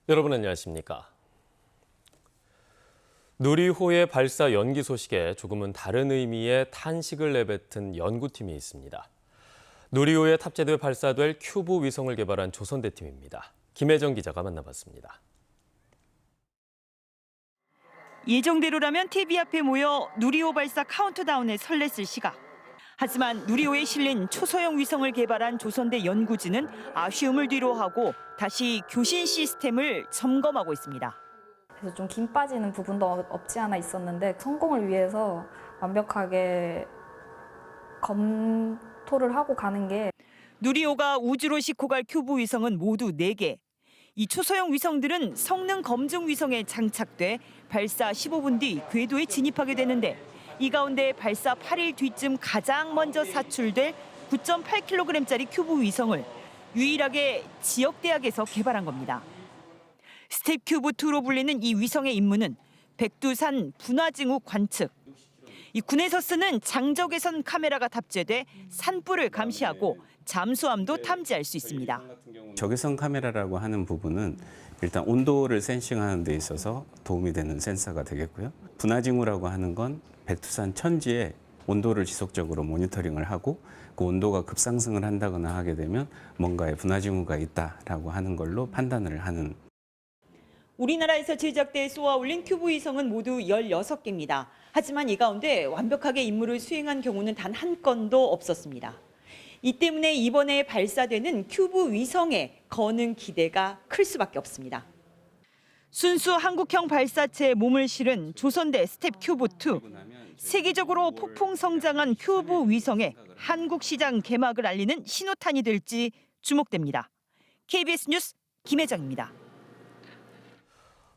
여러분 안녕하십니까? 누리호의 발사 연기 소식에 조금은 다른 의미의 탄식을 내뱉은 연구팀이 있습니다. 누리호에 탑재돼 발사될 큐브 위성을 개발한 조선대 팀입니다. 김혜정 기자가 만나봤습니다. 예정대로라면 TV 앞에 모여 누리호 발사 카운트다운에 설렜을 시각. 하지만 누리호에 실린 초소형 위성을 개발한 조선대 연구진은 아쉬움을 뒤로하고 다시 교신 시스템을 점검하고 있습니다. 그래서 좀 김 빠지는 부분도 없지 않아 있었는데 성공을 위해서 완벽하게 검토를 하고 가는 게. 누리호가 우주로 싣고 갈 큐브 위성은 모두 4개. 이 초소형 위성들은 성능 검증 위성에 장착돼 발사 15분 뒤 궤도에 진입하게 되는데 이 가운데 발사 8일 뒤쯤 가장 먼저 사출될 9.8kg짜리 큐브 위성을 유일하게 지역대학에서 개발한 겁니다. 스텝큐브2로 불리는 이 위성의 임무는 백두산 분화징후 관측. 이 군에서 쓰는 장적외선 카메라가 탑재돼 산불을 감시하고 잠수함도 탐지할 수 있습니다. 적외선 카메라라고 하는 부분은 일단 온도를 센싱하는 데 있어서 도움이 되는 센서가 되겠고요. 분화징후라고 하는 건 백두산 천지의 온도를 지속적으로 모니터링을 하고 그 온도가 급상승을 한다거나 하게 되면 뭔가의 분화징후가 있다라고 하는 걸로 판단을 하는. 우리나라에서 제작돼 쏘아 올린 큐브 위성은 모두 16개입니다. 하지만 이 가운데 완벽하게 임무를 수행한 경우는 단 한 건도 없었습니다. 이 때문에 이번에 발사되는 큐브 위성에 거는 기대가 클 수밖에 없습니다. 순수 한국형 발사체에 몸을 실은 조선대 스텝큐브2. 세계적으로 폭풍 성장한 큐브 위성에 한국 시장 개막을 알리는 신호탄이 될지 주목됩니다. KBS 뉴스 김혜정입니다.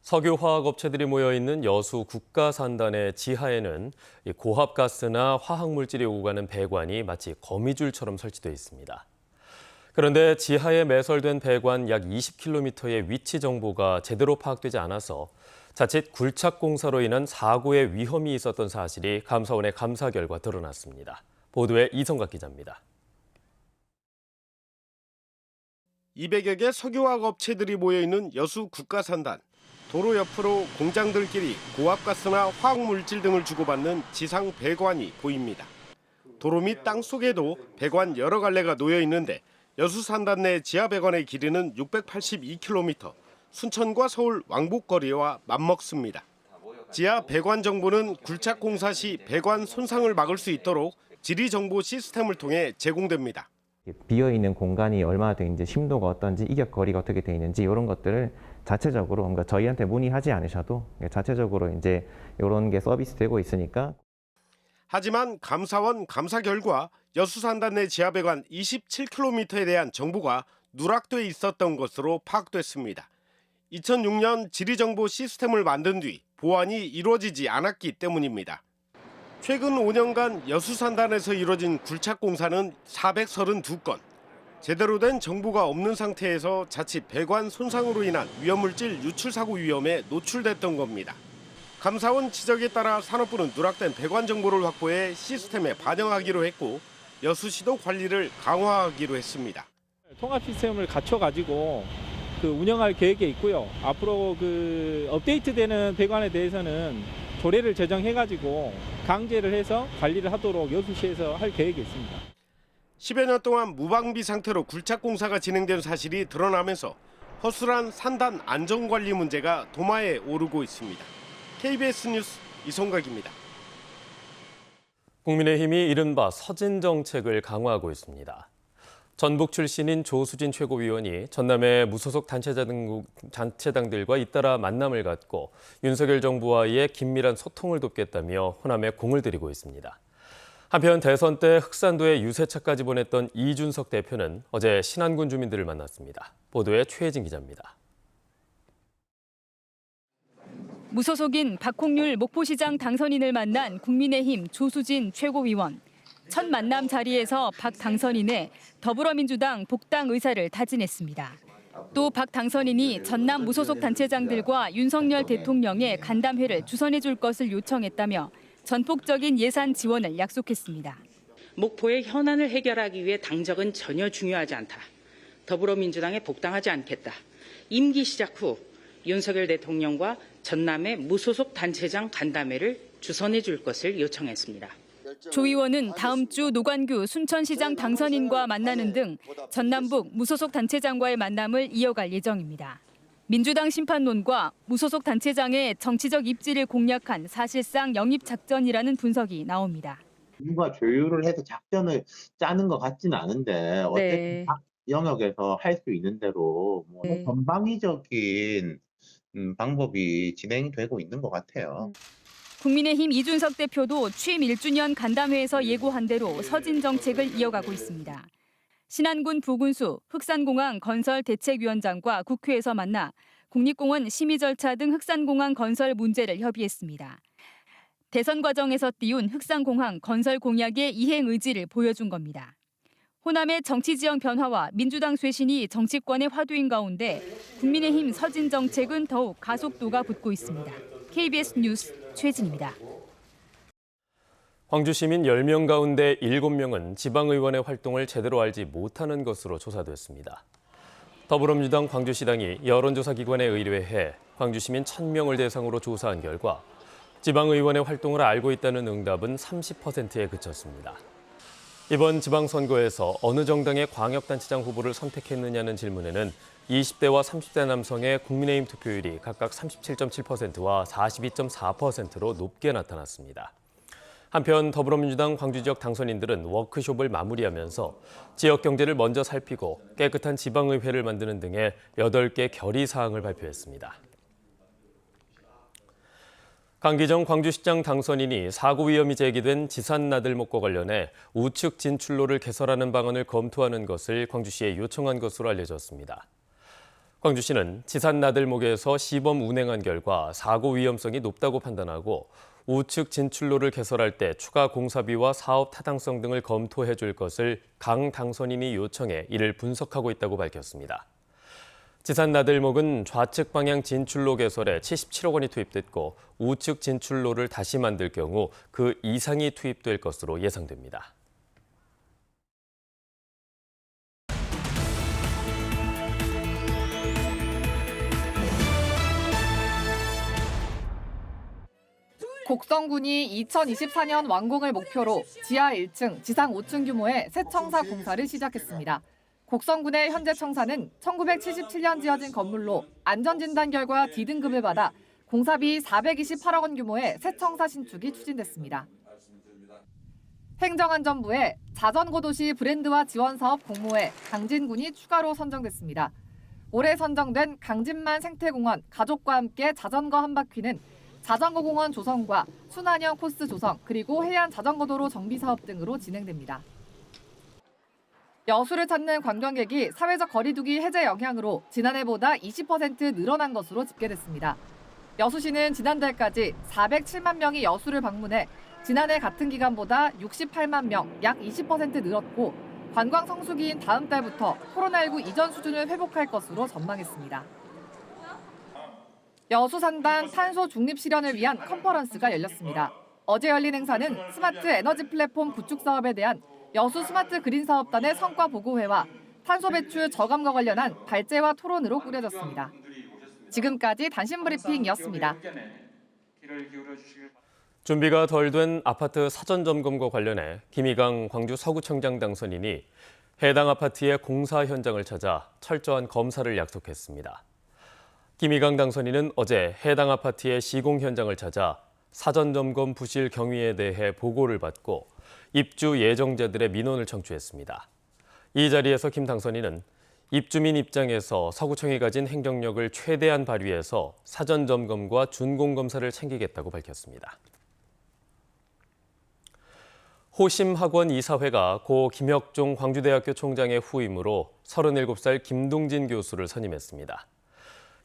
석유화학업체들이 모여있는 여수 국가산단의 지하에는 고압가스나 화학물질이 오고 가는 배관이 마치 거미줄처럼 설치돼 있습니다. 그런데 지하에 매설된 배관 약 20km의 위치 정보가 제대로 파악되지 않아서 자칫 굴착 공사로 인한 사고의 위험이 있었던 사실이 감사원의 감사 결과 드러났습니다. 보도에 이성각 기자입니다. 200여 개 석유화학 업체들이 모여있는 여수 국가산단. 도로 옆으로 공장들끼리 고압가스나 화학물질 등을 주고받는 지상 배관이 보입니다. 도로 및 땅 속에도 배관 여러 갈래가 놓여 있는데 여수 산단 내 지하 배관의 길이는 682km, 순천과 서울 왕복거리와 맞먹습니다. 지하 배관 정보는 굴착 공사 시 배관 손상을 막을 수 있도록 지리 정보 시스템을 통해 제공됩니다. 비어있는 공간이 얼마나 되는지, 심도가 어떤지, 이격거리가 어떻게 돼 있는지 이런 것들을 자체적으로 그러니까 저희한테 문의하지 않으셔도 자체적으로 이제 이런 게 서비스되고 있으니까. 하지만 감사원 감사 결과 여수산단 내 지하배관 27km에 대한 정보가 누락돼 있었던 것으로 파악됐습니다. 2006년 지리정보 시스템을 만든 뒤 보완이 이루어지지 않았기 때문입니다. 최근 5년간 여수산단에서 이루어진 굴착 공사는 432건. 제대로 된 정보가 없는 상태에서 자칫 배관 손상으로 인한 위험물질 유출 사고 위험에 노출됐던 겁니다. 감사원 지적에 따라 산업부는 누락된 배관 정보를 확보해 시스템에 반영하기로 했고 여수시도 관리를 강화하기로 했습니다. 통합 시스템을 갖춰가지고 운영할 계획에 있고요. 앞으로 업데이트되는 배관에 대해서는 조례를 제정해가지고 강제를 해서 관리를 하도록 여수시에서 할 계획이 있습니다. 10여 년 동안 무방비 상태로 굴착 공사가 진행된 사실이 드러나면서 허술한 산단 안전관리 문제가 도마에 오르고 있습니다. KBS 뉴스 이성각입니다. 국민의힘이 이른바 서진 정책을 강화하고 있습니다. 전북 출신인 조수진 최고위원이 전남의 무소속 단체당들과 잇따라 만남을 갖고 윤석열 정부와의 긴밀한 소통을 돕겠다며 호남에 공을 들이고 있습니다. 한편 대선 때 흑산도에 유세차까지 보냈던 이준석 대표는 어제 신안군 주민들을 만났습니다. 보도에 최혜진 기자입니다. 무소속인 박홍률 목포시장 당선인을 만난 국민의힘 조수진 최고위원. 첫 만남 자리에서 박 당선인의 더불어민주당 복당 의사를 타진했습니다. 또 박 당선인이 전남 무소속 단체장들과 윤석열 대통령의 간담회를 주선해 줄 것을 요청했다며 전폭적인 예산 지원을 약속했습니다. 목포의 현안을 해결하기 위해 당적은 전혀 중요하지 않다. 더불어민주당에 복당하지 않겠다. 임기 시작 후 윤석열 대통령과 전남의 무소속 단체장 간담회를 주선해 줄 것을 요청했습니다. 조 의원은 다음 주 노관규 순천시장 당선인과 만나는 등 전남북 무소속 단체장과의 만남을 이어갈 예정입니다. 민주당 심판론과 무소속 단체장의 정치적 입지를 공략한 사실상 영입작전이라는 분석이 나옵니다. 누가 조율을 해서 작전을 짜는 것 같지는 않은데 어쨌든 각 영역에서 할 수 있는 대로 뭐 전방위적인 방법이 진행되고 있는 것 같아요. 국민의힘 이준석 대표도 취임 1주년 간담회에서 예고한 대로 서진 정책을 이어가고 있습니다. 신안군 부군수 흑산공항 건설 대책위원장과 국회에서 만나 국립공원 심의 절차 등 흑산공항 건설 문제를 협의했습니다. 대선 과정에서 띄운 흑산공항 건설 공약의 이행 의지를 보여준 겁니다. 호남의 정치 지형 변화와 민주당 쇄신이 정치권의 화두인 가운데 국민의힘 서진 정책은 더욱 가속도가 붙고 있습니다. KBS 뉴스 최진입니다. 광주 시민 10명 가운데 7명은 지방의원의 활동을 제대로 알지 못하는 것으로 조사됐습니다. 더불어민주당 광주시당이 여론조사기관에 의뢰해 광주 시민 1,000명을 대상으로 조사한 결과 지방의원의 활동을 알고 있다는 응답은 30%에 그쳤습니다. 이번 지방선거에서 어느 정당의 광역단체장 후보를 선택했느냐는 질문에는 20대와 30대 남성의 국민의힘 투표율이 각각 37.7%와 42.4%로 높게 나타났습니다. 한편 더불어민주당 광주 지역 당선인들은 워크숍을 마무리하면서 지역 경제를 먼저 살피고 깨끗한 지방의회를 만드는 등의 8개 결의 사항을 발표했습니다. 강기정 광주시장 당선인이 사고 위험이 제기된 지산 나들목과 관련해 우측 진출로를 개설하는 방안을 검토하는 것을 광주시에 요청한 것으로 알려졌습니다. 광주시는 지산 나들목에서 시범 운행한 결과 사고 위험성이 높다고 판단하고 우측 진출로를 개설할 때 추가 공사비와 사업 타당성 등을 검토해 줄 것을 강 당선인이 요청해 이를 분석하고 있다고 밝혔습니다. 지산 나들목은 좌측 방향 진출로 개설에 77억 원이 투입됐고 우측 진출로를 다시 만들 경우 그 이상이 투입될 것으로 예상됩니다. 곡성군이 2024년 완공을 목표로 지하 1층, 지상 5층 규모의 새 청사 공사를 시작했습니다. 곡성군의 현재 청사는 1977년 지어진 건물로 안전진단 결과 D등급을 받아 공사비 428억 원 규모의 새 청사 신축이 추진됐습니다. 행정안전부의 자전거도시 브랜드화 지원사업 공모에 강진군이 추가로 선정됐습니다. 올해 선정된 강진만 생태공원 가족과 함께 자전거 한 바퀴는 자전거 공원 조성과 순환형 코스 조성 그리고 해안 자전거도로 정비 사업 등으로 진행됩니다. 여수를 찾는 관광객이 사회적 거리두기 해제 영향으로 지난해보다 20% 늘어난 것으로 집계됐습니다. 여수시는 지난달까지 407만 명이 여수를 방문해 지난해 같은 기간보다 68만 명, 약 20% 늘었고 관광 성수기인 다음 달부터 코로나19 이전 수준을 회복할 것으로 전망했습니다. 여수 산단 탄소 중립 실현을 위한 컨퍼런스가 열렸습니다. 어제 열린 행사는 스마트 에너지 플랫폼 구축 사업에 대한 여수 스마트 그린 사업단의 성과 보고회와 탄소 배출 저감과 관련한 발제와 토론으로 꾸려졌습니다. 지금까지 단신 브리핑이었습니다. 준비가 덜 된 아파트 사전 점검과 관련해 김희강 광주 서구청장 당선인이 해당 아파트의 공사 현장을 찾아 철저한 검사를 약속했습니다. 김희강 당선인은 어제 해당 아파트의 시공 현장을 찾아 사전 점검 부실 경위에 대해 보고를 받고 입주 예정자들의 민원을 청취했습니다. 이 자리에서 김 당선인은 입주민 입장에서 서구청이 가진 행정력을 최대한 발휘해서 사전 점검과 준공 검사를 챙기겠다고 밝혔습니다. 호심학원 이사회가 고 김혁종 광주대학교 총장의 후임으로 37살 김동진 교수를 선임했습니다.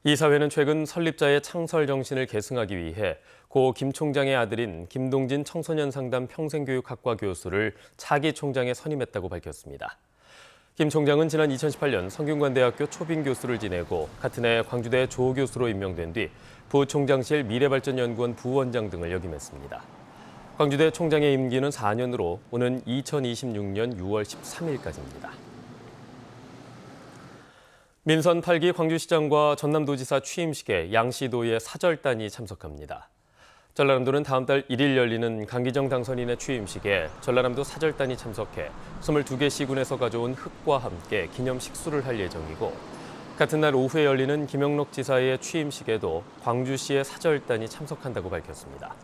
이사회는 최근 설립자의 창설 정신을 계승하기 위해 고 김 총장의 아들인 김동진 청소년 상담 평생교육학과 교수를 차기 총장에 선임했다고 밝혔습니다. 김 총장은 지난 2018년 성균관대학교 초빙 교수를 지내고 같은 해 광주대 조교수로 임명된 뒤 부총장실 미래발전연구원 부원장 등을 역임했습니다. 광주대 총장의 임기는 4년으로 오는 2026년 6월 13일까지입니다. 민선 8기 광주시장과 전남도지사 취임식에 양시도의 사절단이 참석합니다. 전라남도는 다음 달 1일 열리는 강기정 당선인의 취임식에 전라남도 사절단이 참석해 22개 시군에서 가져온 흙과 함께 기념 식수를 할 예정이고 같은 날 오후에 열리는 김영록 지사의 취임식에도 광주시의 사절단이 참석한다고 밝혔습니다.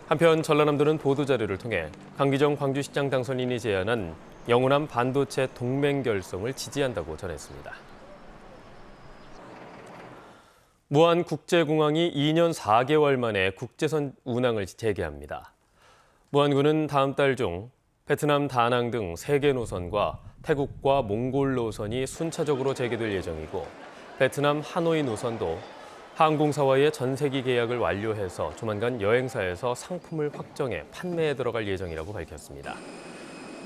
한편 전라남도는 보도자료를 통해 강기정 광주시장 당선인이 제안한 영호남 반도체 동맹 결성을 지지한다고 전했습니다. 무안국제공항이 2년 4개월 만에 국제선 운항을 재개합니다. 무안군은 다음 달 중 베트남 다낭 등 3개 노선과 태국과 몽골 노선이 순차적으로 재개될 예정이고 베트남 하노이 노선도 항공사와의 전세기 계약을 완료해서 조만간 여행사에서 상품을 확정해 판매에 들어갈 예정이라고 밝혔습니다.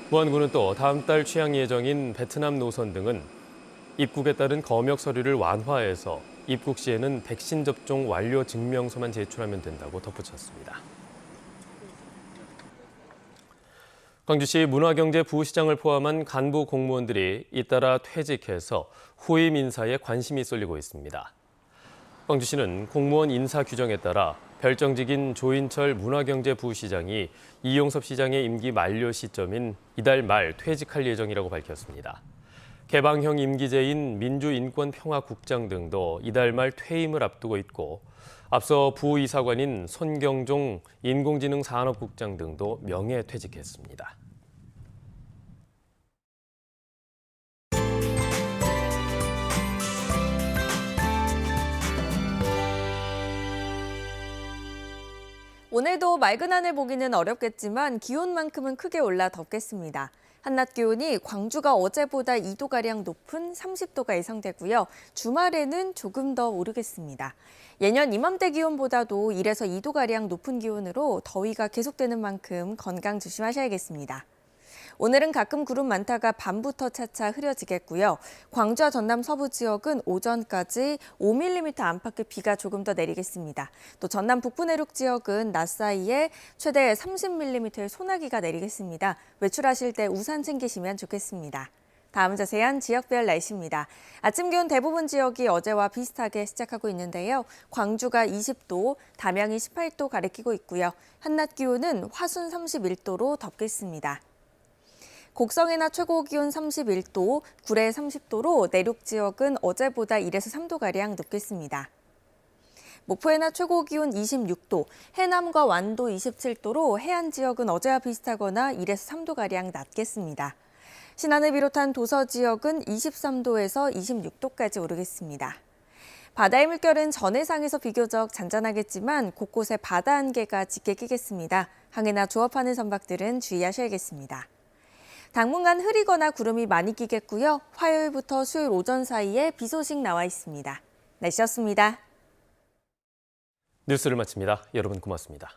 무안군은 또 다음 달 취항 예정인 베트남 노선 등은 입국에 따른 검역 서류를 완화해서 입국 시에는 백신 접종 완료 증명서만 제출하면 된다고 덧붙였습니다. 광주시 문화경제부시장을 포함한 간부 공무원들이 잇따라 퇴직해서 후임 인사에 관심이 쏠리고 있습니다. 광주시는 공무원 인사 규정에 따라 별정직인 조인철 문화경제부시장이 이용섭 시장의 임기 만료 시점인 이달 말 퇴직할 예정이라고 밝혔습니다. 개방형 임기제인 민주인권평화국장 등도 이달 말 퇴임을 앞두고 있고 앞서 부이사관인 손경종 인공지능산업국장 등도 명예퇴직했습니다. 오늘도 맑은 하늘 보기는 어렵겠지만 기온만큼은 크게 올라 덥겠습니다. 한낮 기온이 광주가 어제보다 2도가량 높은 30도가 예상되고요. 주말에는 조금 더 오르겠습니다. 예년 이맘때 기온보다도 1에서 2도가량 높은 기온으로 더위가 계속되는 만큼 건강 조심하셔야겠습니다. 오늘은 가끔 구름 많다가 밤부터 차차 흐려지겠고요. 광주와 전남 서부 지역은 오전까지 5mm 안팎의 비가 조금 더 내리겠습니다. 또 전남 북부 내륙 지역은 낮 사이에 최대 30mm의 소나기가 내리겠습니다. 외출하실 때 우산 챙기시면 좋겠습니다. 다음 자세한 지역별 날씨입니다. 아침 기온 대부분 지역이 어제와 비슷하게 시작하고 있는데요. 광주가 20도, 담양이 18도 가리키고 있고요. 한낮 기온은 화순 31도로 덥겠습니다. 곡성의 낮 최고 기온 31도, 구례 30도로 내륙 지역은 어제보다 1에서 3도가량 높겠습니다. 목포의 낮 최고 기온 26도, 해남과 완도 27도로 해안 지역은 어제와 비슷하거나 1에서 3도가량 낮겠습니다. 신안을 비롯한 도서 지역은 23도에서 26도까지 오르겠습니다. 바다의 물결은 전해상에서 비교적 잔잔하겠지만 곳곳에 바다 안개가 짙게 끼겠습니다. 항해나 조업하는 선박들은 주의하셔야겠습니다. 당분간 흐리거나 구름이 많이 끼겠고요. 화요일부터 수요일 오전 사이에 비 소식 나와 있습니다. 날씨였습니다. 뉴스를 마칩니다. 여러분 고맙습니다.